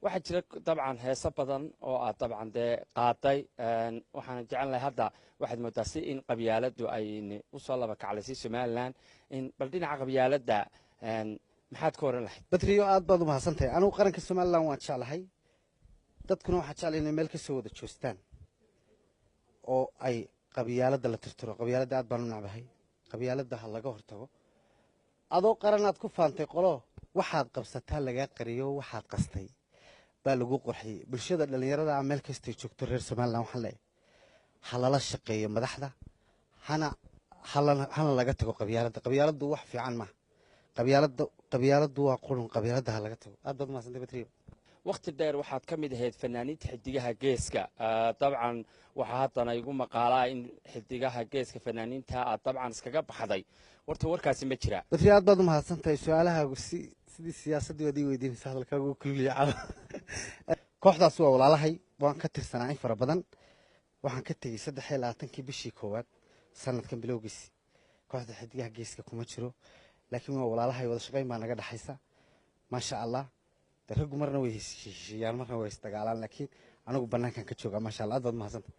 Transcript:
waxaa jira dabcan heeso badan oo aad dabcan dee qaaday waxaana jecelnahay hadda waxaad moodaa si in qabyaaladdu ay usoo laba kaclaysay somalilan bal dhinaca qabyaaladda maxaad ka oran lahayd badriyo aad baad u mahadsantahay anigu qaranka somalilan waan jeclahay dadkuna waxaa jeclay inay meel ka soo wada joostaan oo ay qabyaaladda la tirtiro qabyaaladda aad baan u nacbahay qabyaaladda ha laga hortago adoo qaranaad ku faantay qolo waxaad qabsataa lagaa qariyo waxaad qastay baa lagu qorxiyey bulshada dhallinyarada ah meel kastay joogto reer somalilan waxaan leeyahay ha lala shaqeeyo madaxda hana laga tago qabyaaladdu wax fiican maaha qabyaaladdu waa qurun qabyaaladda ha laga tago aad baad umahadsantay batriyo waqti dheer waxaad ka mid ahayd fanaaniinta xidigaha geeska dabcan waxaa haddana igu maqaalaa in xidigaha geeska fanaaniinta aad dabcan iskaga baxday warkaasi ma jira batriyo aad baad umahadsantahay su-aalahaagu sidii siyaasaddii waad ii weydiinaysa hadalkaagu kulliya caba kooxdaas waa walaalahay waan ka tirsanaa in fara badan waxaan ka tegey 23 bishii koowaad sanadkan bilowgiisii kooxda xidigaha geeska kuma jiro laakiin waa walaalahay wada shaqayn baa naga dhaxaysa maasha allah raggu marna way heshiiyaan marna way isdagaalaan laakiin anigu bannaankan ka joogaa maasha allah aad baad mahadsantahay